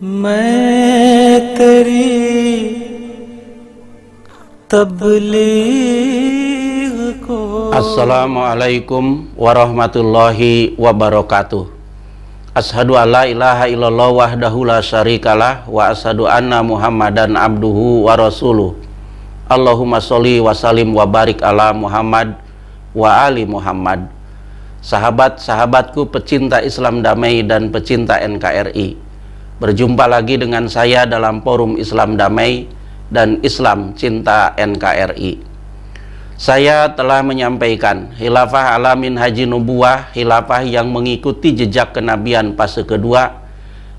मैं तेरी तबलीग को। Assalamualaikum warahmatullahi wabarakatuh. Ashadu an la ilaha illallah wahdahu la syarikalah wa ashadu anna Muhammadan abduhu wa rasuluh. Allahumma sholli wa salim wa barik ala Muhammad wa ali Muhammad. Sahabat-sahabatku pecinta Islam damai dan pecinta NKRI, berjumpa lagi dengan saya dalam forum Islam damai dan Islam cinta NKRI. Saya telah menyampaikan Khilafah Alamin Haji Nubuwah, khilafah yang mengikuti jejak kenabian fase kedua,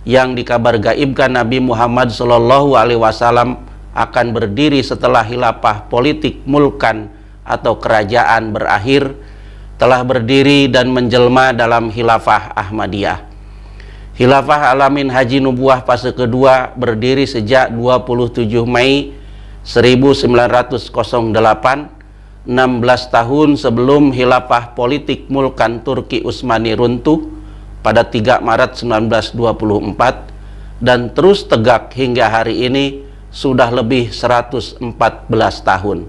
yang dikabar gaibkan Nabi Muhammad SAW akan berdiri setelah khilafah politik mulkan atau kerajaan berakhir, telah berdiri dan menjelma dalam khilafah Ahmadiyah. Khilafah Alamin Haji Nubuwah fase kedua berdiri sejak 27 Mei 1908, 16 tahun sebelum khilafah politik mulkan Turki Utsmani runtuh pada 3 Maret 1924, dan terus tegak hingga hari ini sudah lebih 114 tahun.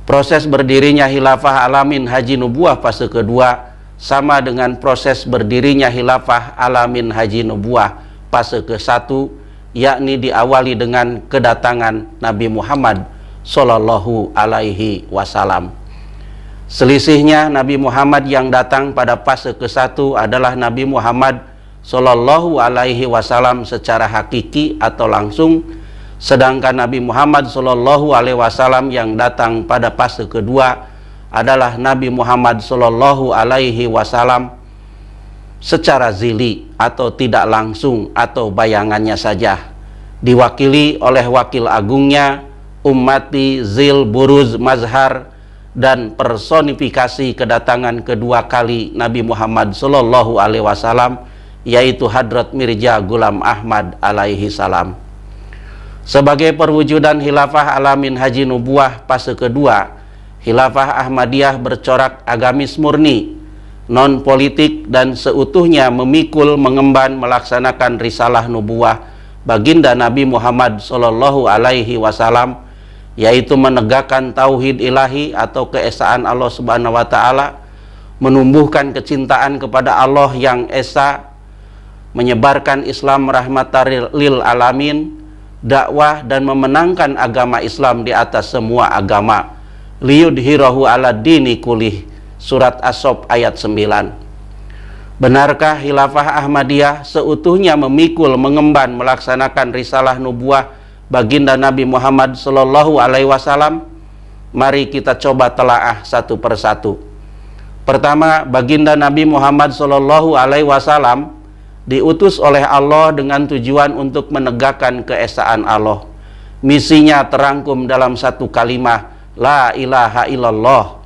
Proses berdirinya khilafah Alamin Haji Nubuwah fase kedua sama dengan proses berdirinya khilafah Alamin Haji Nubuwah fase ke-1, yakni diawali dengan kedatangan Nabi Muhammad Sallallahu Alaihi Wasallam. Selisihnya, Nabi Muhammad yang datang pada fase ke-1 adalah Nabi Muhammad Sallallahu Alaihi Wasallam secara hakiki atau langsung, sedangkan Nabi Muhammad Sallallahu Alaihi Wasallam yang datang pada fase kedua adalah Nabi Muhammad Sallallahu Alaihi Wasallam secara zili atau tidak langsung atau bayangannya saja, diwakili oleh wakil agungnya Ummati Zil Buruz Mazhar, dan personifikasi kedatangan kedua kali Nabi Muhammad Sallallahu Alaihi Wasallam yaitu Hadrat Mirza Ghulam Ahmad alaihi salam. Sebagai perwujudan khilafah Alamin Haji Nubuwah fase kedua, khilafah Ahmadiyah bercorak agamis murni, non politik, dan seutuhnya memikul, mengemban, melaksanakan risalah nubuwah baginda Nabi Muhammad Sallallahu Alaihi Wasallam, yaitu menegakkan tauhid ilahi atau keesaan Allah Subhanahu wa Ta'ala, menumbuhkan kecintaan kepada Allah yang esa, menyebarkan Islam rahmatan lil alamin, dakwah dan memenangkan agama Islam di atas semua agama, liyudhirahu ala dini kulih, surat As-Sof ayat 9. Benarkah khilafah Ahmadiyah seutuhnya memikul, mengemban, melaksanakan risalah nubuwah baginda Nabi Muhammad Sallallahu Alaihi Wasallam? Mari kita coba telaah satu persatu. Pertama, baginda Nabi Muhammad Sallallahu Alaihi Wasallam diutus oleh Allah dengan tujuan untuk menegakkan keesaan Allah. Misinya terangkum dalam satu kalimat, la ilaha illallah.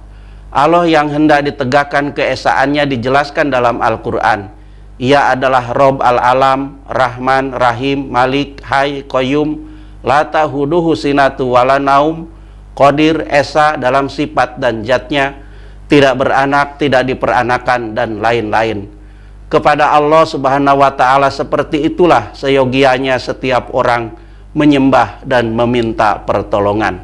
Allah yang hendak ditegakkan keesaannya dijelaskan dalam Al-Quran. Ia adalah Rob al-Alam, Rahman, Rahim, Malik, Hay, Qayyum, la tahuduhu sinatu wala naum, Qadir, Esa dalam sifat dan zatnya, tidak beranak, tidak diperanakan, dan lain-lain. Kepada Allah Subhanahu wa Ta'ala seperti itulah seyogianya setiap orang menyembah dan meminta pertolongan.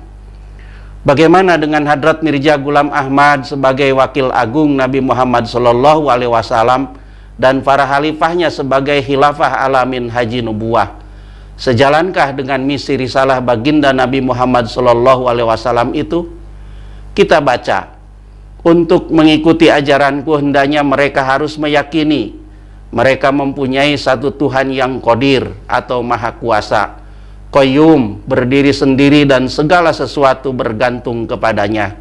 Bagaimana dengan Hadrat Mirza Ghulam Ahmad sebagai wakil agung Nabi Muhammad Sallallahu Alaihi Wasallam dan para khalifahnya sebagai khilafah Alamin Haji Nubuwah? Sejalankah dengan misi risalah baginda Nabi Muhammad Sallallahu Alaihi Wasallam itu? Kita baca, untuk mengikuti ajaranku hendaknya mereka harus meyakini mereka mempunyai satu Tuhan yang Qadir atau Maha Kuasa, Qayyum, berdiri sendiri dan segala sesuatu bergantung kepadanya,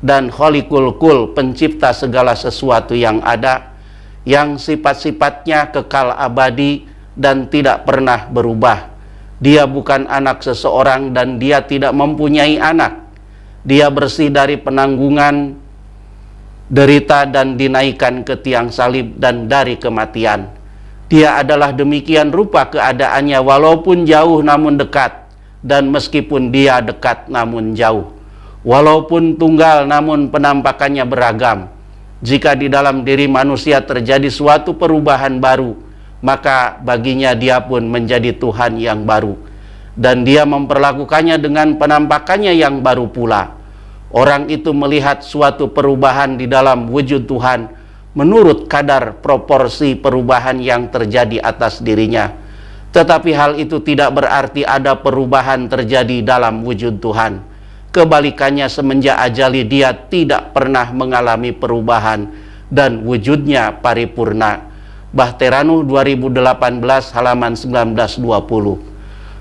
dan Khaliqul Kul, pencipta segala sesuatu yang ada, yang sifat-sifatnya kekal abadi dan tidak pernah berubah. Dia bukan anak seseorang dan dia tidak mempunyai anak. Dia bersih dari penanggungan, derita, dan dinaikkan ke tiang salib dan dari kematian. Dia adalah demikian rupa keadaannya walaupun jauh namun dekat, dan meskipun dia dekat namun jauh, walaupun tunggal namun penampakannya beragam. Jika di dalam diri manusia terjadi suatu perubahan baru, maka baginya dia pun menjadi Tuhan yang baru, dan dia memperlakukannya dengan penampakannya yang baru pula. Orang itu melihat suatu perubahan di dalam wujud Tuhan menurut kadar proporsi perubahan yang terjadi atas dirinya. Tetapi hal itu tidak berarti ada perubahan terjadi dalam wujud Tuhan. Kebalikannya, semenjak ajali dia tidak pernah mengalami perubahan dan wujudnya paripurna. Bahteranuh 2018 halaman 1920.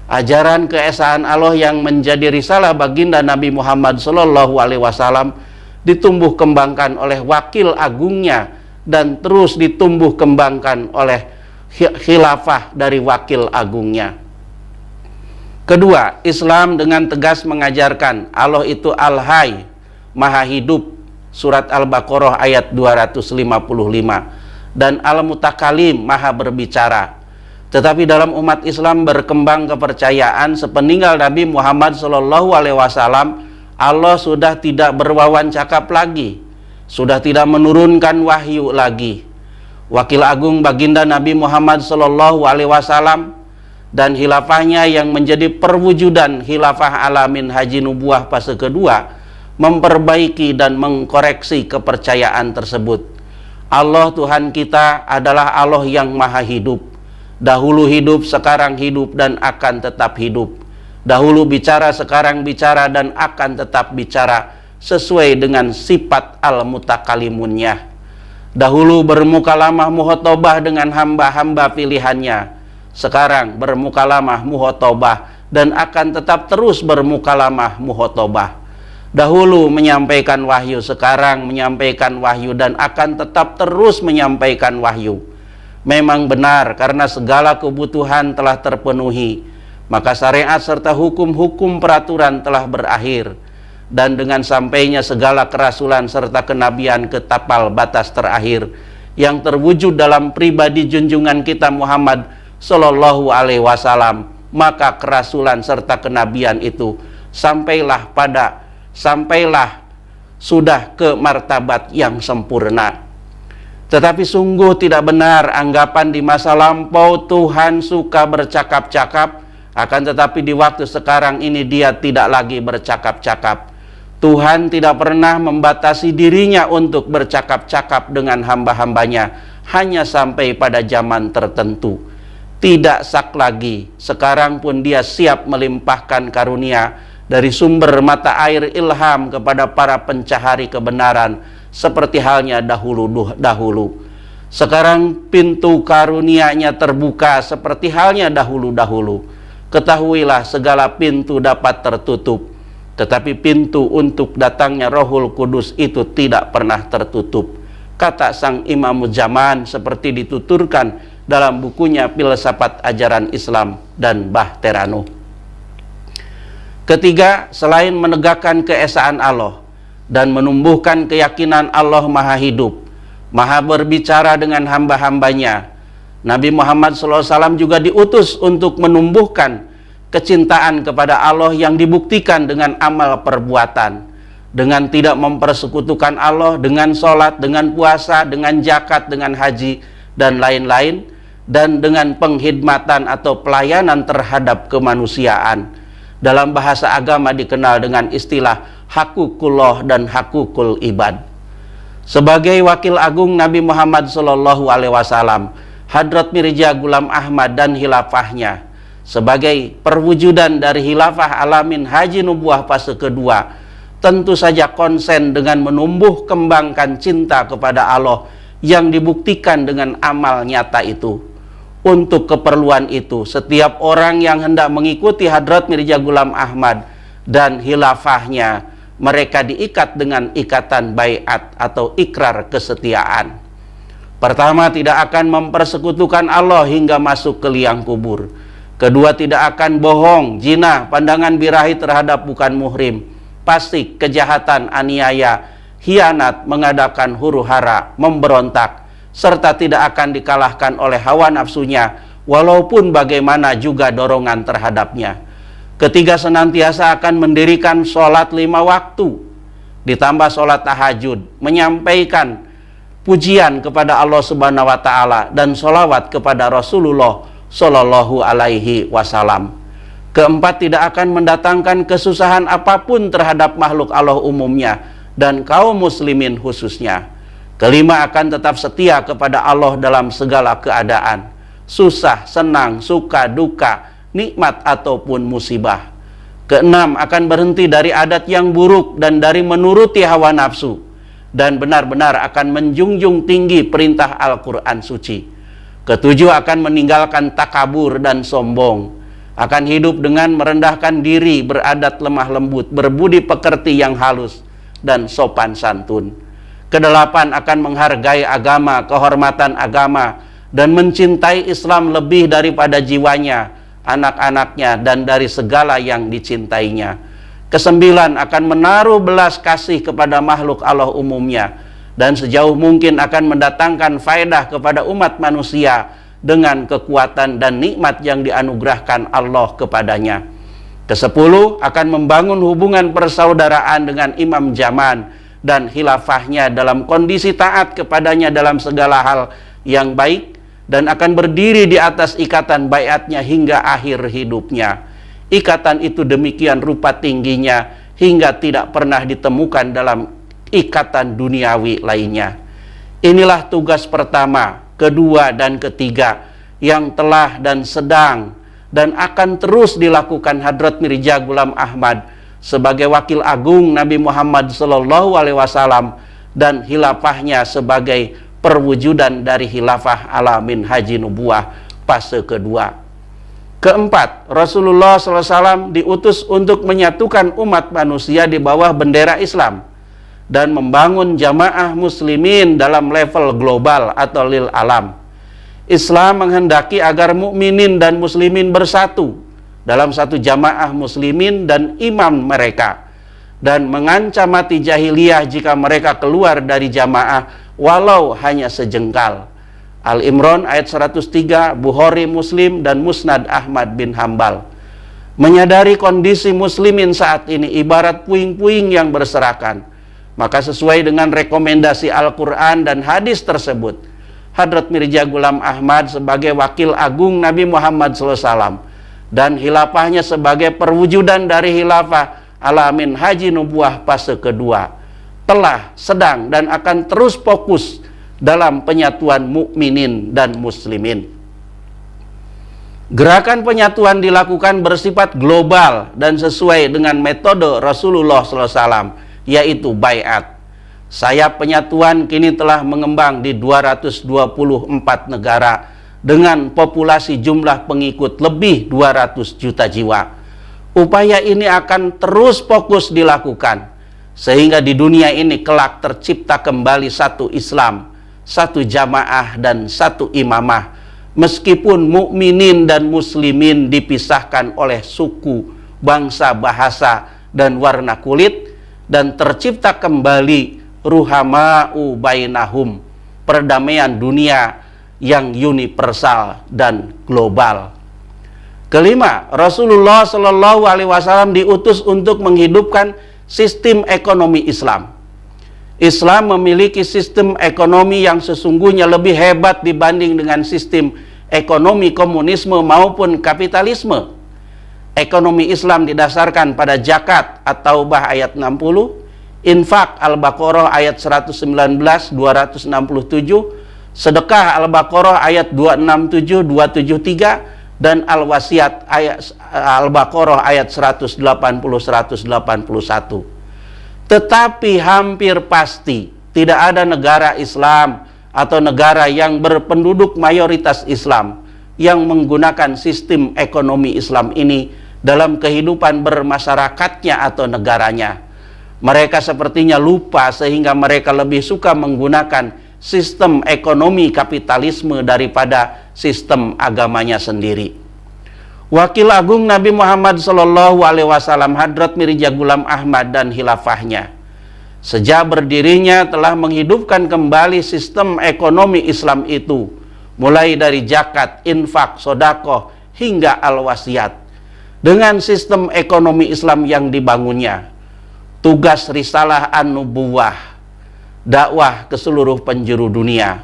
Ajaran keesaan Allah yang menjadi risalah baginda Nabi Muhammad SAW ditumbuh kembangkan oleh wakil agungnya dan terus ditumbuh kembangkan oleh khilafah dari wakil agungnya. Kedua, Islam dengan tegas mengajarkan Allah itu Al-Hayy, Maha Hidup, surat Al-Baqarah ayat 255, dan Al-Mutakalim, Maha Berbicara. Tetapi dalam umat Islam berkembang kepercayaan sepeninggal Nabi Muhammad SAW, Allah sudah tidak berwawan cakap lagi, sudah tidak menurunkan wahyu lagi. Wakil agung baginda Nabi Muhammad SAW dan khilafahnya yang menjadi perwujudan khilafah alamin haji nubuah fase kedua memperbaiki dan mengkoreksi kepercayaan tersebut. Allah Tuhan kita adalah Allah yang maha hidup. Dahulu hidup, sekarang hidup, dan akan tetap hidup. Dahulu bicara, sekarang bicara, dan akan tetap bicara sesuai dengan sifat al-mutakalimunnya. Dahulu bermukalamah muhotobah dengan hamba-hamba pilihannya. Sekarang bermukalamah muhotobah dan akan tetap terus bermukalamah muhotobah. Dahulu menyampaikan wahyu, sekarang menyampaikan wahyu, dan akan tetap terus menyampaikan wahyu. Memang benar, karena segala kebutuhan telah terpenuhi, maka syariat serta hukum-hukum peraturan telah berakhir, dan dengan sampainya segala kerasulan serta kenabian ke tapal batas terakhir yang terwujud dalam pribadi junjungan kita Muhammad Sallallahu Alaihi Wasallam, maka kerasulan serta kenabian itu sampailah sudah ke martabat yang sempurna. Tetapi sungguh tidak benar anggapan di masa lampau Tuhan suka bercakap-cakap, akan tetapi di waktu sekarang ini dia tidak lagi bercakap-cakap. Tuhan tidak pernah membatasi dirinya untuk bercakap-cakap dengan hamba-hambanya hanya sampai pada zaman tertentu. Tidak sak lagi, sekarang pun dia siap melimpahkan karunia dari sumber mata air ilham kepada para pencahari kebenaran, seperti halnya dahulu. Sekarang pintu karunia-Nya terbuka seperti halnya dahulu. Ketahuilah segala pintu dapat tertutup, tetapi pintu untuk datangnya Rohul Kudus itu tidak pernah tertutup. Kata sang Imam Zaman seperti dituturkan dalam bukunya Filsafat Ajaran Islam dan Bahteranuh. Ketiga, selain menegakkan keesaan Allah dan menumbuhkan keyakinan Allah maha hidup, maha berbicara dengan hamba-hambanya, Nabi Muhammad SAW juga diutus untuk menumbuhkan kecintaan kepada Allah yang dibuktikan dengan amal perbuatan, dengan tidak mempersekutukan Allah, dengan sholat, dengan puasa, dengan zakat, dengan haji, dan lain-lain, dan dengan penghidmatan atau pelayanan terhadap kemanusiaan. Dalam bahasa agama dikenal dengan istilah hakukullah dan hakukul ibad. Sebagai wakil agung Nabi Muhammad SAW, Hadrat Mirza Ghulam Ahmad dan khilafahnya sebagai perwujudan dari khilafah alamin haji nubuah fase kedua, tentu saja konsen dengan menumbuh kembangkan cinta kepada Allah yang dibuktikan dengan amal nyata itu. Untuk keperluan itu, setiap orang yang hendak mengikuti Hadrat Mirza Ghulam Ahmad dan khilafahnya, mereka diikat dengan ikatan baiat atau ikrar kesetiaan. Pertama, tidak akan mempersekutukan Allah hingga masuk ke liang kubur. Kedua, tidak akan bohong, zina, pandangan birahi terhadap bukan muhrim, fasik, kejahatan, aniaya, khianat, mengadakan huru-hara, memberontak, serta tidak akan dikalahkan oleh hawa nafsunya, walaupun bagaimana juga dorongan terhadapnya. Ketiga, senantiasa akan mendirikan sholat 5 waktu, ditambah sholat tahajud, menyampaikan pujian kepada Allah Subhanahu wa Ta'ala, dan sholawat kepada Rasulullah Shallallahu Alaihi Wasallam. Keempat, tidak akan mendatangkan kesusahan apapun terhadap makhluk Allah umumnya dan kaum muslimin khususnya. Kelima, akan tetap setia kepada Allah dalam segala keadaan, susah, senang, suka, duka, nikmat ataupun musibah. Keenam, akan berhenti dari adat yang buruk dan dari menuruti hawa nafsu, dan benar-benar akan menjunjung tinggi perintah Al-Quran suci. Ketujuh, akan meninggalkan takabur dan sombong, akan hidup dengan merendahkan diri, beradat lemah lembut, berbudi pekerti yang halus, dan sopan santun. Kedelapan, akan menghargai agama, kehormatan agama, dan mencintai Islam lebih daripada jiwanya, anak-anaknya, dan dari segala yang dicintainya. Kesembilan, akan menaruh belas kasih kepada makhluk Allah umumnya, dan sejauh mungkin akan mendatangkan faedah kepada umat manusia dengan kekuatan dan nikmat yang dianugerahkan Allah kepadanya. Kesepuluh, akan membangun hubungan persaudaraan dengan imam zaman dan khilafahnya dalam kondisi taat kepadanya dalam segala hal yang baik, dan akan berdiri di atas ikatan baiatnya hingga akhir hidupnya. Ikatan itu demikian rupa tingginya hingga tidak pernah ditemukan dalam ikatan duniawi lainnya. Inilah tugas pertama, kedua, dan ketiga yang telah dan sedang dan akan terus dilakukan Hadrat Mirza Ghulam Ahmad sebagai wakil agung Nabi Muhammad Sallallahu Alaihi Wasallam dan khilafahnya sebagai perwujudan dari khilafah ala minhaji nubuwah fase kedua. Keempat, Rasulullah SAW diutus untuk menyatukan umat manusia di bawah bendera Islam dan membangun jamaah muslimin dalam level global atau lil alam. Islam menghendaki agar mukminin dan muslimin bersatu dalam satu jamaah muslimin dan imam mereka, dan mengancam mati jahiliyah jika mereka keluar dari jamaah walau hanya sejengkal. Al-Imran ayat 103, Bukhari, Muslim, dan Musnad Ahmad bin Hambal. Menyadari kondisi muslimin saat ini ibarat puing-puing yang berserakan, maka sesuai dengan rekomendasi Al-Quran dan hadis tersebut, Hadrat Mirza Ghulam Ahmad sebagai wakil agung Nabi Muhammad SAW dan khilafahnya sebagai perwujudan dari khilafah ala minhaji nubuwah fase kedua telah, sedang, dan akan terus fokus dalam penyatuan mukminin dan muslimin. Gerakan penyatuan dilakukan bersifat global dan sesuai dengan metode Rasulullah SAW, yaitu baiat. Sayap penyatuan kini telah mengembang di 224 negara dengan populasi jumlah pengikut lebih 200 juta jiwa. Upaya ini akan terus fokus dilakukan sehingga di dunia ini kelak tercipta kembali satu Islam, satu jamaah, dan satu imamah, meskipun mukminin dan muslimin dipisahkan oleh suku, bangsa, bahasa, dan warna kulit, dan tercipta kembali ruhama'u bainahum, perdamaian dunia yang universal dan global. Kelima, Rasulullah Shallallahu Alaihi Wasallam diutus untuk menghidupkan sistem ekonomi Islam. Islam memiliki sistem ekonomi yang sesungguhnya lebih hebat dibanding dengan sistem ekonomi komunisme maupun kapitalisme. Ekonomi Islam didasarkan pada zakat at-Taubah ayat 60, infak Al-Baqarah ayat 119, 267, sedekah Al-Baqarah ayat 267, 273, dan Al-Wasiat ayat Al-Baqarah ayat 180, 181. Tetapi hampir pasti tidak ada negara Islam atau negara yang berpenduduk mayoritas Islam yang menggunakan sistem ekonomi Islam ini dalam kehidupan bermasyarakatnya atau negaranya. Mereka sepertinya lupa sehingga mereka lebih suka menggunakan sistem ekonomi kapitalisme daripada sistem agamanya sendiri. Wakil agung Nabi Muhammad Sallallahu Alaihi Wasallam Hadrat Mirza Ghulam Ahmad dan khilafahnya sejak berdirinya telah menghidupkan kembali sistem ekonomi Islam itu, mulai dari zakat, infak, sodakoh, hingga al-wasiat. Dengan sistem ekonomi Islam yang dibangunnya, tugas risalah an-nubuwah dakwah ke seluruh penjuru dunia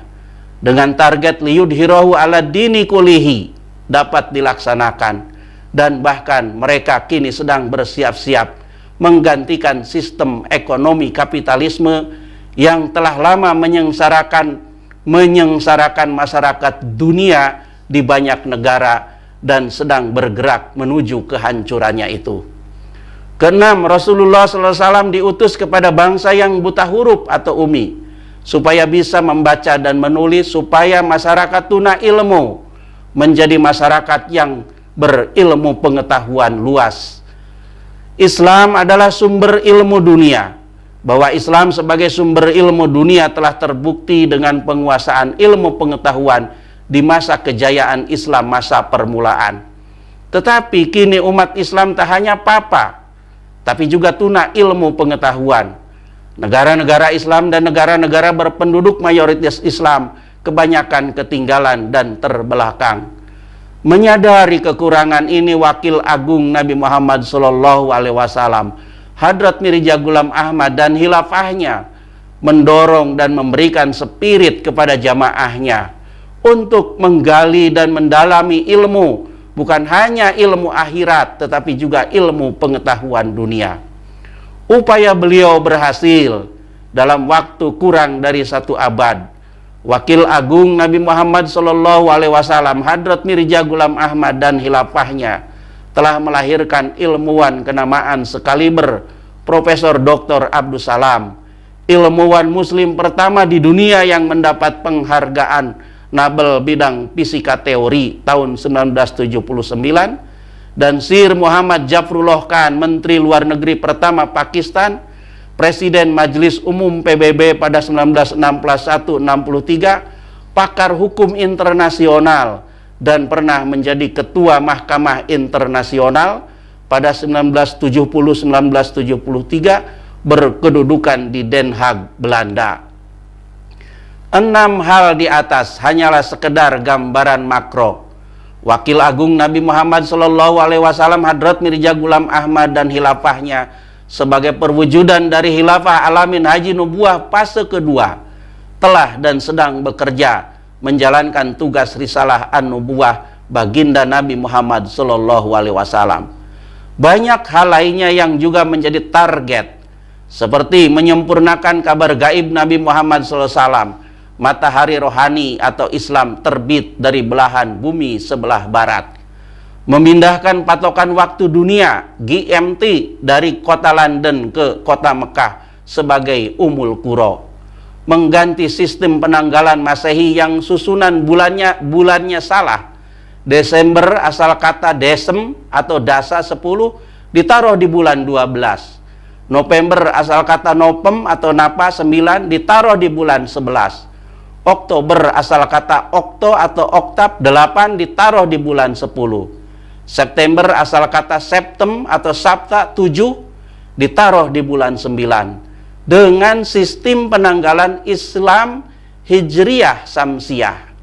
dengan target liyudhirahu ala dini kulihi dapat dilaksanakan, dan bahkan mereka kini sedang bersiap-siap menggantikan sistem ekonomi kapitalisme yang telah lama menyengsarakan masyarakat dunia di banyak negara dan sedang bergerak menuju kehancurannya itu. Keenam, Rasulullah SAW diutus kepada bangsa yang buta huruf atau umi, supaya bisa membaca dan menulis, supaya masyarakat tuna ilmu menjadi masyarakat yang berilmu pengetahuan luas. Islam adalah sumber ilmu dunia. Bahwa Islam sebagai sumber ilmu dunia telah terbukti dengan penguasaan ilmu pengetahuan di masa kejayaan Islam, masa permulaan. Tetapi kini umat Islam tak hanya papa, tapi juga tuna ilmu pengetahuan. Negara-negara Islam dan negara-negara berpenduduk mayoritas Islam kebanyakan ketinggalan dan terbelakang. Menyadari kekurangan ini, Wakil Agung Nabi Muhammad SAW, Hadrat Mirza Ghulam Ahmad dan khilafahnya mendorong dan memberikan spirit kepada jamaahnya untuk menggali dan mendalami ilmu, bukan hanya ilmu akhirat tetapi juga ilmu pengetahuan dunia. Upaya beliau berhasil dalam waktu kurang dari 1 abad. Wakil Agung Nabi Muhammad SAW, Hadrat Mirza Ghulam Ahmad dan khilafahnya telah melahirkan ilmuwan kenamaan sekaliber Profesor Dr. Abdus Salam, ilmuwan muslim pertama di dunia yang mendapat penghargaan Nobel bidang fisika teori tahun 1979, dan Sir Muhammad Jafrullah Khan, Menteri Luar Negeri pertama Pakistan, Presiden Majelis Umum PBB pada 1961-63, pakar hukum internasional, dan pernah menjadi Ketua Mahkamah Internasional pada 1970-1973, berkedudukan di Den Haag, Belanda. 6 hal di atas hanyalah sekedar gambaran makro. Wakil Agung Nabi Muhammad SAW, Hadrat Mirza Ghulam Ahmad dan khilafahnya sebagai perwujudan dari khilafah Alamin Haji Nubuwah fase kedua telah dan sedang bekerja menjalankan tugas risalah an-nubuwah baginda Nabi Muhammad SAW. Banyak hal lainnya yang juga menjadi target, seperti menyempurnakan kabar gaib Nabi Muhammad SAW, matahari rohani atau Islam terbit dari belahan bumi sebelah barat, memindahkan patokan waktu dunia GMT dari kota London ke kota Mekah sebagai Ummul Qura, mengganti sistem penanggalan Masehi yang susunan bulannya salah. Desember asal kata desem atau dasa 10 ditaruh di bulan 12. November asal kata nopem atau napa 9 ditaruh di bulan 11. Oktober asal kata okto atau oktab 8 ditaruh di bulan 10. September asal kata septem atau sabta 7 ditaruh di bulan 9. Dengan sistem penanggalan Islam Hijriyah Samsiyah.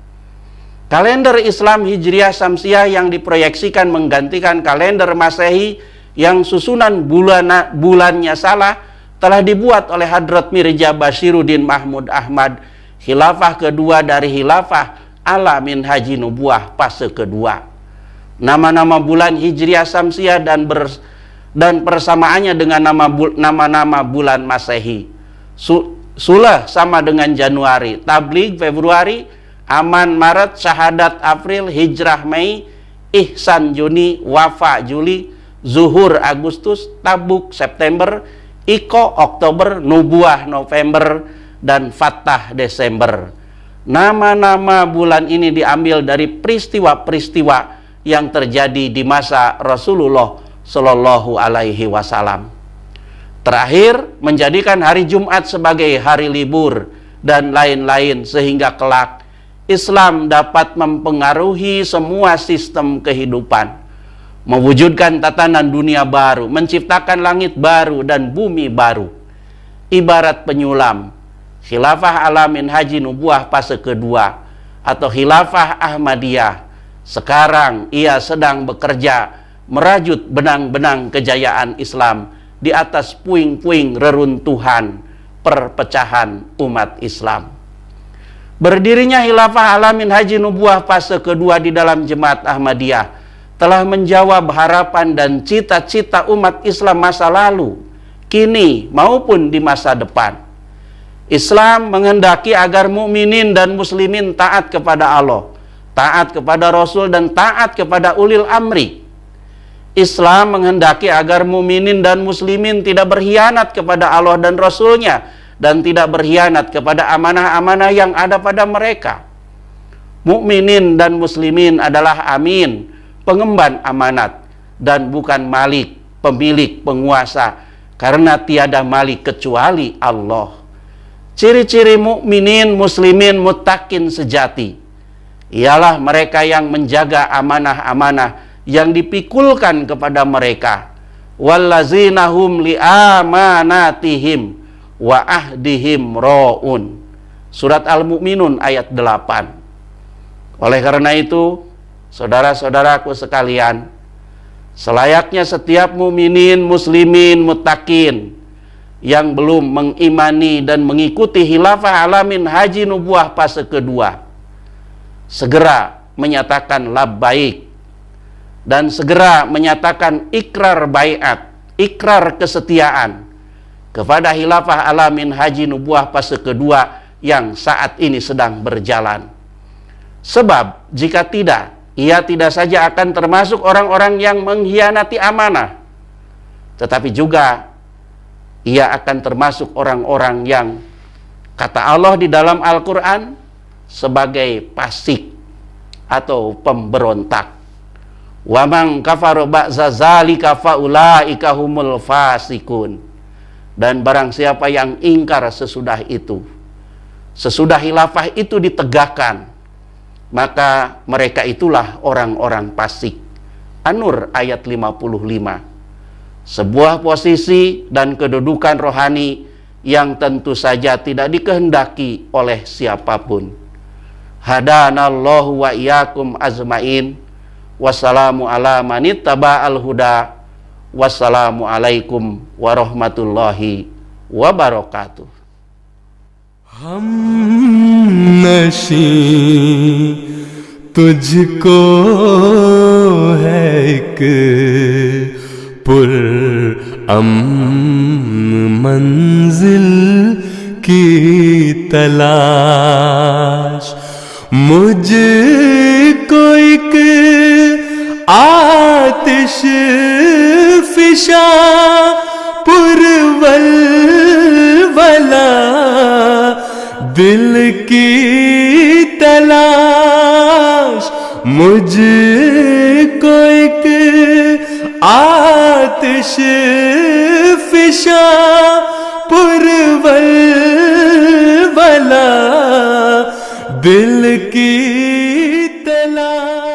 Kalender Islam Hijriyah Samsiyah yang diproyeksikan menggantikan kalender Masehi yang susunan bulannya salah telah dibuat oleh Hadrat Mirza Bashiruddin Mahmud Ahmad, khilafah kedua dari khilafah Alamin Haji Nubuwah fase kedua. Nama-nama bulan Hijriyah Samsiyah dan persamaannya dengan nama-nama bulan Masehi. Sulah sama dengan Januari, Tabligh Februari, Aman Maret, Syahadat April, Hijrah Mei, Ihsan Juni, Wafa Juli, Zuhur Agustus, Tabuk September, Iko Oktober, Nubuwah November, dan Fathah Desember. Nama-nama bulan ini diambil dari peristiwa-peristiwa yang terjadi di masa Rasulullah Shallallahu Alaihi Wasallam. Terakhir, menjadikan hari Jumat sebagai hari libur dan lain-lain, sehingga kelak Islam dapat mempengaruhi semua sistem kehidupan, mewujudkan tatanan dunia baru, menciptakan langit baru dan bumi baru. Ibarat penyulam, khilafah Alamin Haji Nubuwah fase kedua atau khilafah Ahmadiyah, sekarang ia sedang bekerja merajut benang-benang kejayaan Islam di atas puing-puing reruntuhan perpecahan umat Islam. Berdirinya Khilafah Alamin Haji Nubuwah fase kedua di dalam Jemaat Ahmadiyah telah menjawab harapan dan cita-cita umat Islam masa lalu, kini maupun di masa depan. Islam menghendaki agar mukminin dan muslimin taat kepada Allah, taat kepada Rasul, dan taat kepada ulil amri. Islam menghendaki agar mukminin dan muslimin tidak berkhianat kepada Allah dan Rasulnya, dan tidak berkhianat kepada amanah-amanah yang ada pada mereka. Mukminin dan muslimin adalah amin, pengemban amanat, dan bukan malik, pemilik, penguasa, karena tiada malik kecuali Allah. Ciri-ciri mukminin, muslimin, muttaqin sejati ialah mereka yang menjaga amanah-amanah yang dipikulkan kepada mereka. Wallazina hum li amanatihim wa ahdihim ra'un. Surat Al-Mu'minun ayat 8. Oleh karena itu, saudara-saudaraku sekalian, selayaknya setiap mukminin, muslimin, muttaqin yang belum mengimani dan mengikuti Khilafah Alamin Haji Nubuwah fase kedua segera menyatakan labbaik dan segera menyatakan ikrar baiat, ikrar kesetiaan kepada Khilafah Alamin Haji Nubuwah fase kedua yang saat ini sedang berjalan. Sebab jika tidak, ia tidak saja akan termasuk orang-orang yang mengkhianati amanah, tetapi juga ia akan termasuk orang-orang yang, kata Allah di dalam Al-Quran, sebagai fasik atau pemberontak. Wa man kafara ba'za zalika faulaika humul fasikun. Dan barang siapa yang ingkar sesudah itu, sesudah khilafah itu ditegakkan, maka mereka itulah orang-orang fasik. An-Nur ayat 55. Sebuah posisi dan kedudukan rohani yang tentu saja tidak dikehendaki oleh siapapun. Hadanallahu wa iyyakum azmain. Wassalamu ala manittaba'al huda. Wassalamu alaikum warahmatullahi wabarakatuh. हम नशी तुझको है एक पुर मंजिल की तलाश, मुझको एक आतिश फिशा पुरवल वला दिल की तलाश, मुझको एक आतिश फिशा पुरवल वला दिल की तलाश।